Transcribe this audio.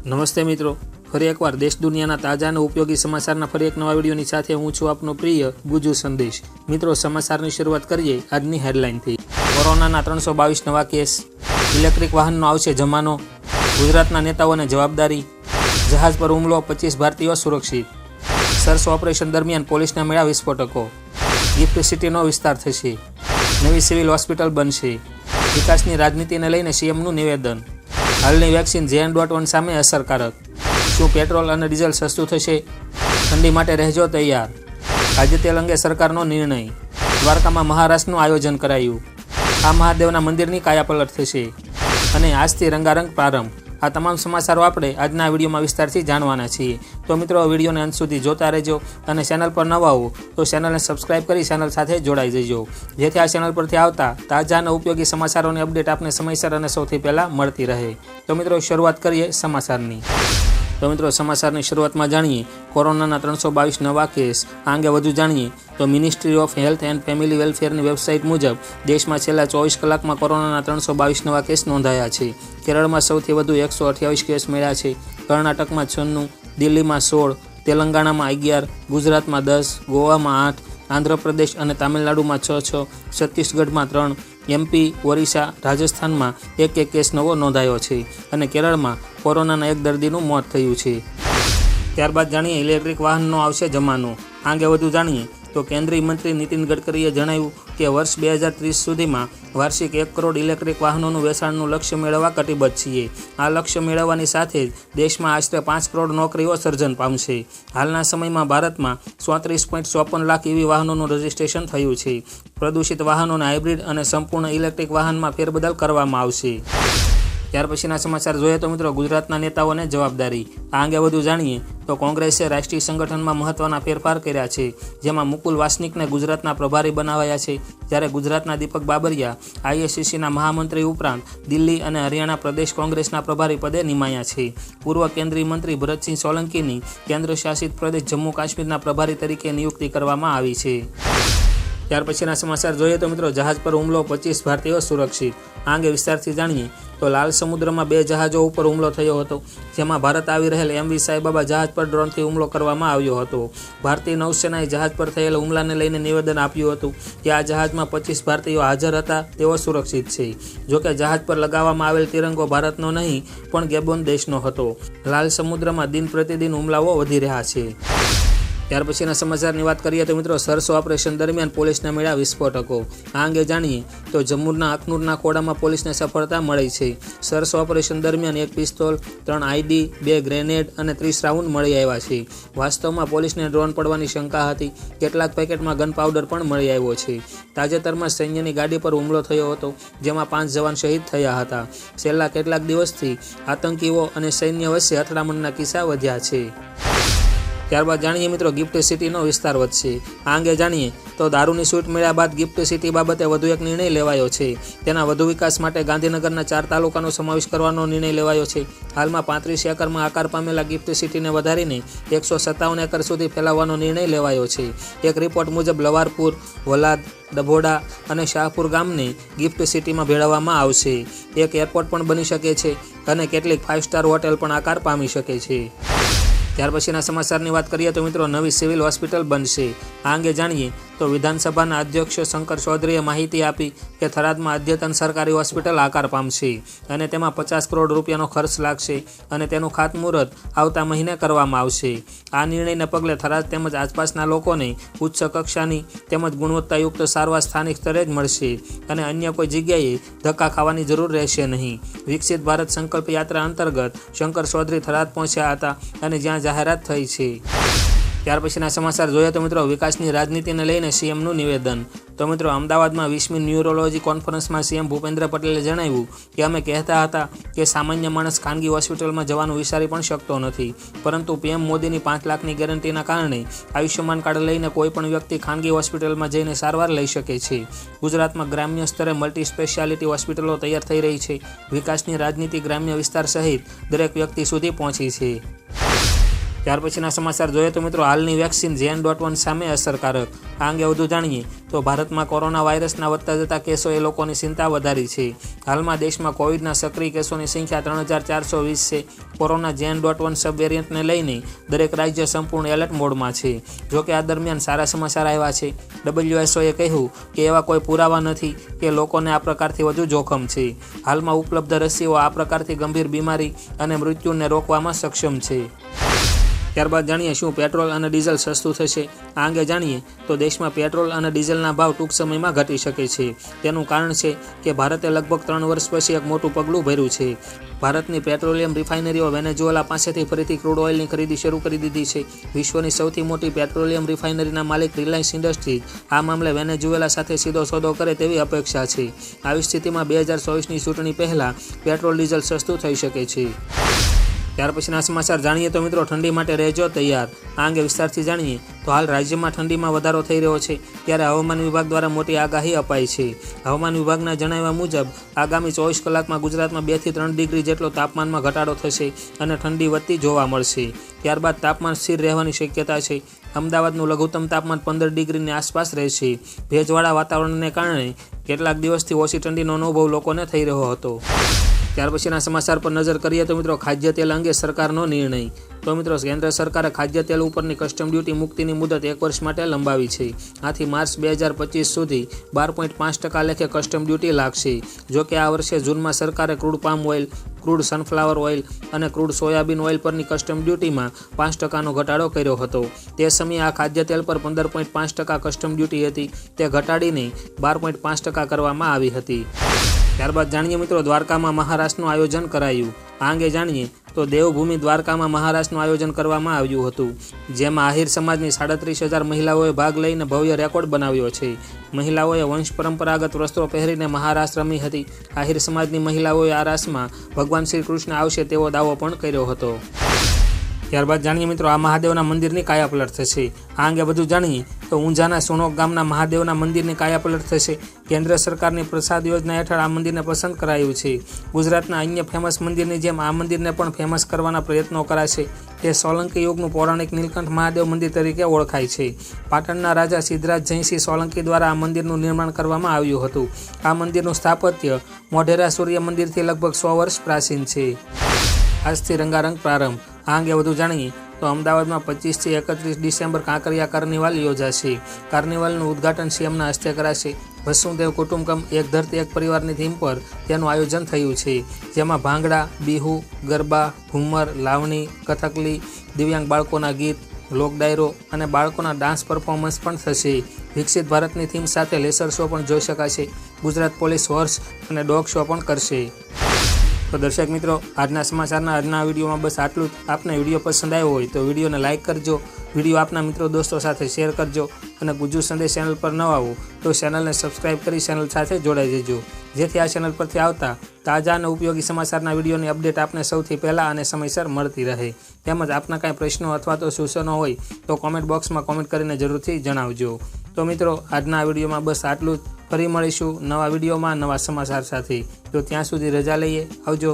નમસ્તે મિત્રો, ફરી એકવાર દેશ દુનિયાના તાજા અને ઉપયોગી સમાચારના ફરી એક નવા વિડીયોની સાથે હું છું આપનો પ્રિય ગુજુ સંદેશ। મિત્રો, સમાચારની શરૂઆત કરીએ આજની હેડલાઇનથી। કોરોનાના 322 નવા કેસ, ઇલેક્ટ્રિક વાહનનો આવશે જમાનો, ગુજરાતના નેતાઓને જવાબદારી, જહાજ પર હુમલો, 25 ભારતીયો સુરક્ષિત, સર્ચ ઓપરેશન દરમિયાન પોલીસના મળ્યા વિસ્ફોટકો, ગિફ્ટ સિટીનો વિસ્તાર થશે, નવી સિવિલ હોસ્પિટલ બનશે, વિકાસની રાજનીતિને લઈને સીએમનું નિવેદન, હાલની વેક્સિન JN.1 સામે અસરકારક, શું પેટ્રોલ અને ડીઝલ સસ્તું થશે, ઠંડી માટે રહેજો તૈયાર, આજે તેલ અંગે સરકારનો નિર્ણય, દ્વારકામાં મહારાષ્ટ્રનું આયોજન કરાયું, આ મહાદેવના મંદિરની કાયાપલટ થશે અને આજથી રંગારંગ પ્રારંભ। આ તમામ સમાચારો આપણે આજના વિડીયોમાં વિસ્તારથી જાણવાના છીએ। તો મિત્રો, વિડીયોને અંત સુધી જોતા રહેજો અને ચેનલ પર નવા હો તો ચેનલને સબસ્ક્રાઇબ કરી ચેનલ સાથે જોડાઈ જજો, જેથી આ ચેનલ પરથી આવતા તાજા અને ઉપયોગી સમાચારોની અપડેટ આપને સમયસર અને સૌથી પહેલાં મળતી રહે। તો મિત્રો, શરૂઆત કરીએ સમાચારની। તો મિત્રો, સમાચારની શરૂઆતમાં જાણીએ કોરોનાના 322 નવા કેસ। આ અંગે વધુ જાણીએ તો ministry of health and family વેલફેરની વેબસાઇટ મુજબ દેશમાં છેલ્લા 24 કલાકમાં કોરોનાના 322 નવા કેસ નોંધાયા છે। કેરળમાં સૌથી વધુ 128 કેસ મળ્યા છે, કર્ણાટકમાં 96, દિલ્હીમાં 16, તેલંગાણામાં 11, ગુજરાતમાં 10, ગોવામાં 8, આંધ્રપ્રદેશ અને તામિલનાડુમાં 6, છત્તીસગઢમાં 3, MP, ઓરિસ્સા, રાજસ્થાનમાં એક કેસ નવો નોંધાયો છે અને કેરળમાં કોરોનાના એક દર્દીનું મોત થયું છે। ત્યારબાદ જાણીએ ઇલેક્ટ્રિક વાહનનો આવશે જમાનો। આ અંગે વધુ જાણીએ તો કેન્દ્રીય મંત્રી નીતિન ગડકરીએ જણાવ્યું કે વર્ષ 2030 સુધીમાં વાર્ષિક 1 કરોડ ઇલેક્ટ્રિક વાહનોનું વેચાણનું લક્ષ્ય મેળવવા કટિબદ્ધ છીએ। આ લક્ષ્ય મેળવવાની સાથે જ દેશમાં આશરે 5 કરોડ નોકરીઓ સર્જન પામશે। હાલના સમયમાં ભારતમાં 34.54 લાખ EV વાહનોનું રજિસ્ટ્રેશન થયું છે। પ્રદૂષિત વાહનોને હાઇબ્રિડ અને સંપૂર્ણ ઇલેક્ટ્રિક વાહનમાં ફેરબદલ કરવામાં આવશે। ત્યાર પછીના સમાચાર જોઈએ તો મિત્રો, ગુજરાતના નેતાઓને જવાબદારી। આ અંગે વધુ જાણીએ તો કોંગ્રેસે રાષ્ટ્રીય સંગઠનમાં મહત્વના ફેરફાર કર્યા છે, જેમાં મુકુલ વાસનિકને ગુજરાતના પ્રભારી બનાવાયા છે, જ્યારે ગુજરાતના દીપક બાબરિયા IACCના મહામંત્રી ઉપરાંત દિલ્હી અને હરિયાણા પ્રદેશ કોંગ્રેસના પ્રભારી પદે નિમાયા છે। પૂર્વ કેન્દ્રીય મંત્રી ભરતસિંહ સોલંકીની કેન્દ્ર શાસિત પ્રદેશ જમ્મુ કાશ્મીરના પ્રભારી તરીકે નિયુક્તિ કરવામાં આવી છે। ત્યાર પછીના સમાચાર જોઈએ તો મિત્રો, જહાજ પર હુમલો, 25 ભારતીયો સુરક્ષિત। આ અંગે વિસ્તારથી જાણીએ તો લાલ સમુદ્રમાં 2 જહાજો ઉપર હુમલો થયો હતો, જેમાં ભારત આવી રહેલ MV સાઈબાબા જહાજ પર ડ્રોનથી હુમલો કરવામાં આવ્યો હતો। ભારતીય નૌસેનાએ જહાજ પર થયેલા હુમલાને લઈને નિવેદન આપ્યું હતું કે આ જહાજમાં 25 ભારતીયો હાજર હતા, તેઓ સુરક્ષિત છે। જોકે જહાજ પર લગાવવામાં આવેલ તિરંગો ભારતનો નહીં પણ ગેબોન દેશનો હતો। લાલ સમુદ્રમાં દિન પ્રતિદિન હુમલાઓ વધી રહ્યા છે। ત્યાર પછીના સમાચારની વાત કરીએ તો મિત્રો, સર્ચ ઓપરેશન દરમિયાન પોલીસને મળ્યા વિસ્ફોટકો। આ અંગે જાણીએ તો જમ્મુના અખનૂરના ખોડામાં પોલીસને સફળતા મળી છે। સર્ચ ઓપરેશન દરમિયાન 1 પિસ્તોલ, 3 ID, 2 ગ્રેનેડ અને 30 રાઉન્ડ મળી આવ્યા છે। વાસ્તવમાં પોલીસને ડ્રોન પડવાની શંકા હતી, કેટલાક પેકેટમાં ગન પાવડર પણ મળી આવ્યો છે। તાજેતરમાં સૈન્યની ગાડી પર હુમલો થયો હતો, જેમાં 5 જવાન શહીદ થયા હતા। છેલ્લા કેટલાક દિવસથી આતંકીઓ અને સૈન્ય વચ્ચે અથડામણના કિસ્સા વધ્યા છે। ત્યારબાદ જાણીએ મિત્રો, ગિફ્ટ સિટીનો વિસ્તાર વધશે। આ અંગે જાણીએ તો દારૂની છૂટ મળ્યા બાદ ગિફ્ટ સિટી બાબતે વધુ એક નિર્ણય લેવાયો છે। તેના વધુ વિકાસ માટે ગાંધીનગરના 4 તાલુકાનો સમાવેશ કરવાનો નિર્ણય લેવાયો છે। હાલમાં 35 એકરમાં આકાર પામેલા ગિફ્ટ સિટીને વધારીને 157 એકર સુધી ફેલાવવાનો નિર્ણય લેવાયો છે। એક રિપોર્ટ મુજબ લવારપુર, વલાદ, ડભોડા અને શાહપુર ગામને ગિફ્ટ સિટીમાં ભેળવવામાં આવશે। એક એરપોર્ટ પણ બની શકે છે અને કેટલીક 5 સ્ટાર હોટેલ પણ આકાર પામી શકે છે। ત્યાર પછીના સમાચારની વાત કરીએ તો મિત્રો, નવી સિવિલ હોસ્પિટલ બનશે। આ અંગે જાણીએ તો વિધાનસભાના અધ્યક્ષ શંકર ચૌધરીએ માહિતી આપી કે થરાદમાં અદ્યતન સરકારી હોસ્પિટલ આકાર પામશે અને તેમાં 50 કરોડ રૂપિયાનો ખર્ચ લાગશે અને તેનું ખાતમુહૂર્ત આવતા મહિને કરવામાં આવશે। આ નિર્ણયને પગલે થરાદ તેમજ આસપાસના લોકોને ઉચ્ચ કક્ષાની તેમજ ગુણવત્તાયુક્ત સારવાર સ્થાનિક સ્તરે જ મળશે અને અન્ય કોઈ જગ્યાએ ધક્કા ખાવાની જરૂર રહેશે નહીં। વિકસિત ભારત સંકલ્પ યાત્રા અંતર્ગત શંકર ચૌધરી થરાદ પહોંચ્યા હતા અને જ્યાં જાહેરાત થઈ છે। ત્યાર પછીના સમાચાર જોઈએ તો મિત્રો, વિકાસની રાજનીતિને લઈને સીએમનું નિવેદન। તો મિત્રો, અમદાવાદમાં 20મી ન્યુરોલોજી કોન્ફરન્સમાં સીએમ ભૂપેન્દ્ર પટેલે જણાવ્યું કે અમે કહેતા હતા કે સામાન્ય માણસ ખાનગી હોસ્પિટલમાં જવાનું વિચારી પણ શકતો નથી, પરંતુ PM મોદીની 5 લાખની ગેરંટીના કારણે આયુષ્યમાન કાર્ડ લઈને કોઈ પણ વ્યક્તિ ખાનગી હોસ્પિટલમાં જઈને સારવાર લઈ શકે છે। ગુજરાતમાં ગ્રામ્ય સ્તરે મલ્ટી સ્પેશિયાલિટી હોસ્પિટલો તૈયાર થઈ રહી છે। વિકાસની રાજનીતિ ગ્રામ્ય વિસ્તાર સહિત દરેક વ્યક્તિ સુધી પહોંચી છે। ત્યાર પછીના સમાચાર જોઈએ તો મિત્રો હાલની વેક્સિન Jan.1 સામે અસરકારક. આ અંગે વધુ જાણીએ તો ભારતમાં કોરોના વાયરસના વધતા જતા કેસોએ લોકોની ચિંતા વધારી છે. હાલમાં દેશમાં કોવિડના સક્રિય કેસોની સંખ્યા 3420 છે. કોરોના Jan.1 સબ વેરિયન્ટને લઈને દરેક રાજ્ય સંપૂર્ણ એલર્ટ મોડમાં છે. જોકે આ દરમિયાન સારા સમાચાર આવ્યા છે. WHOએ કહ્યું કે એવા કોઈ પુરાવા નથી કે લોકોને આ પ્રકારથી વધુ જોખમ છે. હાલમાં ઉપલબ્ધ રસીઓ આ પ્રકારથી ગંભીર બીમારી અને મૃત્યુને રોકવામાં સક્ષમ છે. ત્યારબાદ જાણીએ શું પેટ્રોલ અને ડીઝલ સસ્તું થશે. આ અંગે જાણીએ તો દેશમાં પેટ્રોલ અને ડીઝલના ભાવ ટૂંક સમયમાં ઘટી શકે છે. તેનું કારણ છે કે ભારતે લગભગ 3 વર્ષ પછી એક મોટું પગલું ભર્યું છે. ભારતની પેટ્રોલિયમ રિફાઇનરીઓ વેનેઝુએલા પાસેથી ફરીથી ક્રૂડ ઓઇલની ખરીદી શરૂ કરી દીધી છે. વિશ્વની સૌથી મોટી પેટ્રોલિયમ રિફાઇનરીના માલિક રિલાયન્સ ઇન્ડસ્ટ્રીઝ આ મામલે વેનેઝુએલા સાથે સીધો સોદો કરે તેવી અપેક્ષા છે. આવી સ્થિતિમાં 2024ની ચૂંટણી પહેલાં પેટ્રોલ ડીઝલ સસ્તું થઈ શકે છે. ત્યાર પછીના સમાચાર જાણીએ તો મિત્રો ઠંડી માટે રહેજો તૈયાર. આ અંગે વિસ્તારથી જાણીએ તો હાલ રાજ્યમાં ઠંડીમાં વધારો થઈ રહ્યો છે ત્યારે હવામાન વિભાગ દ્વારા મોટી આગાહી અપાઈ છે. હવામાન વિભાગના જણાવ્યા મુજબ આગામી 24 કલાકમાં ગુજરાતમાં 2 થી 3 ડિગ્રી જેટલો તાપમાનમાં ઘટાડો થશે અને ઠંડી વધતી જોવા મળશે. ત્યારબાદ તાપમાન સ્થિર રહેવાની શક્યતા છે. અમદાવાદનું લઘુત્તમ તાપમાન 15 ડિગ્રીની આસપાસ રહેશે. ભેજવાળા વાતાવરણને કારણે કેટલાક દિવસથી ઓછી ઠંડીનો અનુભવ લોકોને થઈ રહ્યો હતો. ત્યાર પછીના સમાચાર પર નજર કરીએ તો મિત્રો ખાદ્ય તેલ અંગે સરકારનો નિર્ણય. તો મિત્રો કેન્દ્ર સરકારે ખાદ્ય તેલ ઉપરની કસ્ટમ ડ્યુટી મુક્તિની મુદત 1 વર્ષ માટે લંબાવી છે. આથી માર્ચ 2025 સુધી 12.5% લેખે કસ્ટમ ડ્યુટી લાગશે. જોકે આ વર્ષે જૂનમાં સરકારે crude palm oil, crude sunflower oil અને ક્રૂડ સોયાબીન ઓઇલ પરની કસ્ટમ ડ્યુટીમાં 5%નો ઘટાડો કર્યો હતો. તે સમયે આ ખાદ્ય તેલ પર 15.5% કસ્ટમ ડ્યુટી હતી. તે ઘટાડીને 12.5% કરવામાં આવી હતી. ત્યારબાદ જાણીએ મિત્રો દ્વારકામાં મહારાષ્ટ્રનું આયોજન કરાયું. આ અંગે જાણીએ તો દેવભૂમિ દ્વારકામાં મહારાષ્ટ્રનું આયોજન કરવામાં આવ્યું હતું. જેમાં આહિર સમાજની 37,000 મહિલાઓએ ભાગ લઈને ભવ્ય રેકોર્ડ બનાવ્યો છે. મહિલાઓએ વંશ પરંપરાગત વસ્ત્રો પહેરીને મહારાસ રમી હતી. આહિર સમાજની મહિલાઓએ આ રાસમાં ભગવાન શ્રી કૃષ્ણ આવશે તેવો દાવો પણ કર્યો હતો. ત્યારબાદ જાણીએ મિત્રો આ મહાદેવના મંદિરની કાયાપલટ થશે. આ અંગે વધુ જાણીએ તો ઊંઝાના સોનોક ગામના મહાદેવના મંદિરની કાયાપલટ થશે. કેન્દ્ર સરકારની પ્રસાદ યોજના હેઠળ આ મંદિરને પસંદ કરાયું છે. ગુજરાતના અન્ય ફેમસ મંદિરની જેમ આ મંદિરને પણ ફેમસ કરવાના પ્રયત્નો કરાશે. તે સોલંકી યુગનું પૌરાણિક નીલકંઠ મહાદેવ મંદિર તરીકે ઓળખાય છે. પાટણના રાજા સિદ્ધરાજ જયસિંહ સોલંકી દ્વારા આ મંદિરનું નિર્માણ કરવામાં આવ્યું હતું. આ મંદિરનું સ્થાપત્ય મોઢેરા સૂર્ય મંદિરથી લગભગ 100 વર્ષ પ્રાચીન છે. આજથી રંગારંગ પ્રારંભ. આ અંગે વધુ જાણીએ તો અમદાવાદમાં 25 થી 31 ડિસેમ્બર કાંકરિયા કાર્નિવાલ યોજાશે. કાર્નિવાલનું ઉદ્ઘાટન સીએમના હસ્તે કરાશે. વસુદેવ કુટુંબકમ એક ધરતી એક પરિવારની થીમ પર તેનું આયોજન થયું છે. જેમાં ભાંગડા, બિહુ, ગરબા, ઘુમ્મર, લાવણી, કથકલી, દિવ્યાંગ બાળકોના ગીત, લોક ડાયરો અને બાળકોના ડાન્સ પરફોર્મન્સ પણ થશે. વિકસિત ભારતની થીમ સાથે લેસર શો પણ જોઈ શકાશે. ગુજરાત પોલીસ હોર્સ અને ડોગ શો પણ કરશે. તો દર્શક મિત્રો આજના સમાચારના આજના વિડીયોમાં બસ આટલું જ. આપને વિડીયો પસંદ આવ્યો હોય તો વિડીયોને લાઇક કરજો, વિડીયો આપના મિત્રો દોસ્તો સાથે શેર કરજો અને ગુજુ સંદેશ ચેનલ પર ન આવો તો ચેનલને સબસ્ક્રાઈબ કરી ચેનલ સાથે જોડાઈ જજો, જેથી આ ચેનલ પરથી આવતા તાજા અને ઉપયોગી સમાચારના વિડીયોની અપડેટ આપને સૌથી પહેલાં અને સમયસર મળતી રહે. તેમજ આપના કાંઈ પ્રશ્નો અથવા તો સૂચનો હોય તો કોમેન્ટ બોક્સમાં કોમેન્ટ કરીને જરૂરથી જણાવજો. તો મિત્રો આજના વિડીયોમાં બસ આટલું જ. ફરી મળીશું નવા વિડીયોમાં નવા સમાચાર સાથે. તો ત્યાં સુધી રજા લઈએ. આવજો.